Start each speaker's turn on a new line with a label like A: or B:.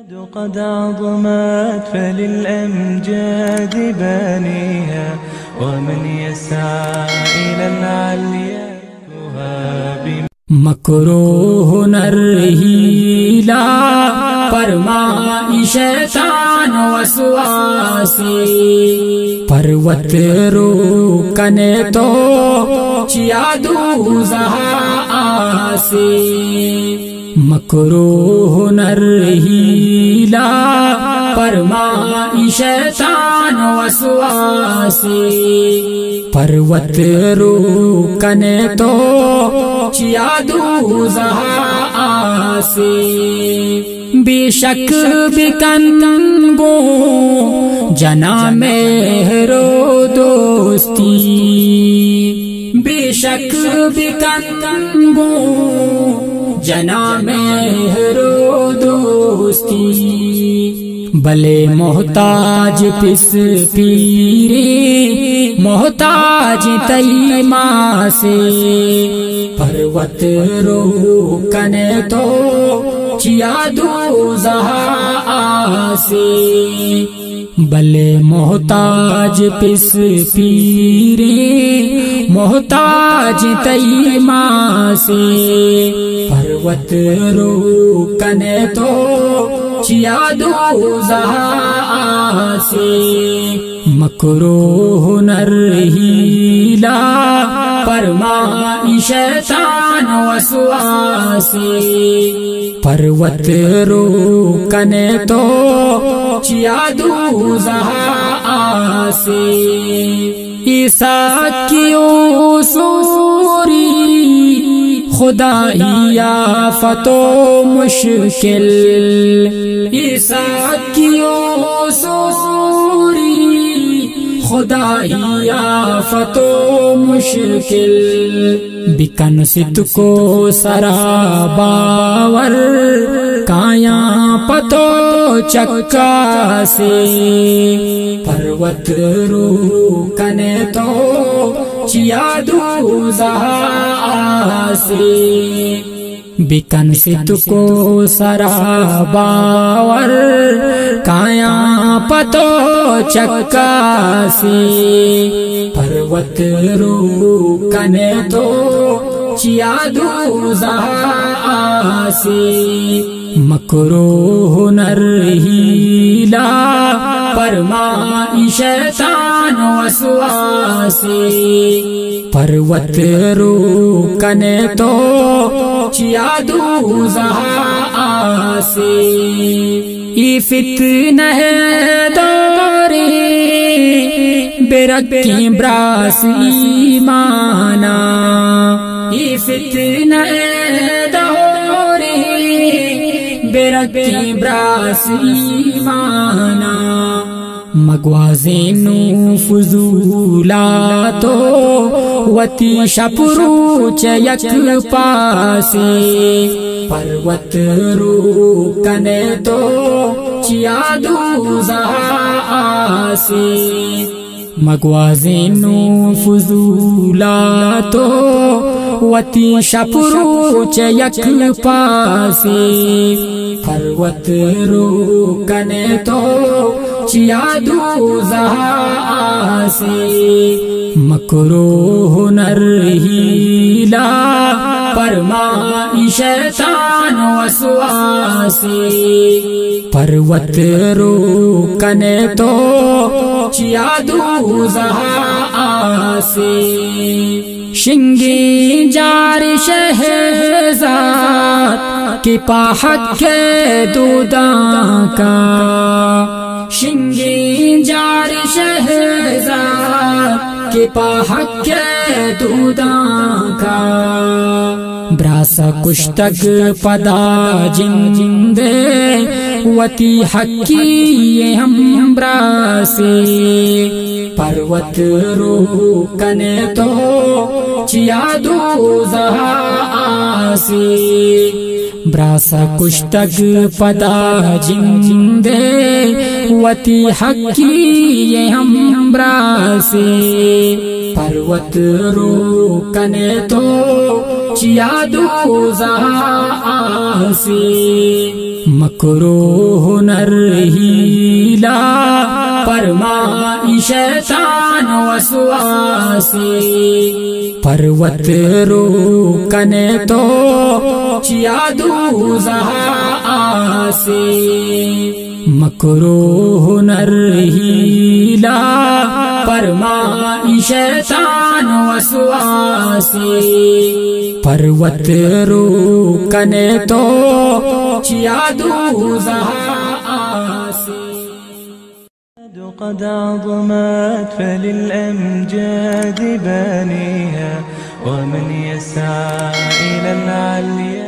A: قد عظمت فللأمجاد بانيها ومن يسعى إلى العليا تهاب
B: مکروہ نر ہیلا پرمائی شیطان وسواسی پروت روکنے تو چیا دوزہ آسی مکروہ نر ہیلا پرمائی شیطان وسواسی پروت روکنے تو چیا دوزہ آسی بے شک بکنگو جنا مہر و دوستی بے شک بکنگو جنا مہر و دوستی بلے محتاج پس پیرے محتاج تیمہ سے پروت روکنے تو چیا دوزہ آسی بلے محتاج پس پیرے محتاج تیمہ سے پروت روکنے تو چیا دوزہ آسی مکروہ نر ہیلا پرمائی شیطان وسواسی پروت روکنے تو چیا دوزہ آسی عیسیٰ کی سوری خدائی آفت و مشکل عیسیٰ کی سوری خدائی آفت و مشکل بکن ست کو سرا باور کایا پتو چکا سے پروت روکنے تو چیا دوزہ آسی بکن ست کو سرا باور کایا پتو چکا سے پروت روکنے تو چیا دوزہ آسی مکروہ نر ہیلا پرمائی شیطان وسواسی پروت روکنے تو چیا دوزہ آسی ای فتنہ دورے برکی براس ایمانا ای فتنہ دورے برکی براس ایمانا مگوازینو فضولا تو وتی شپرو چیک پاسی پروت روکنے تو چیا دوزہ آسی مگوازینو فضولا تو وتی شپرو چیک پاسی پروت روکنے تو چیا دوزہ آسی مکروہ نر ہیلا پرمائی شیطان وسواسی پروت روکنے تو چیا دوزہ آسی شنگی جار شہزاد کی پاہت کے دوداں کا شنگی جار شہزاد کی پاہت کے دوداں کا براسا کشتگ پدا جندے وتی حقی ہم براسی پروت روکنے تو چیا دوزہ آسی براسا کشتگ پدا جندے وتی حقی ہم براسی پروت روکنے تو چیا دوزہ آسی مکروہ ہنر ہیلا پرمائی شیطان وسواسی پروت روکنے تو چیا دوزہ آسی مکروہ ہنر ہیلا پرمائی شیطان وسواسی پروت روکنے تو چیا دوزہ آسی
A: قد عظمت فللأمجاد بانيها ومن يسعى إلى العليا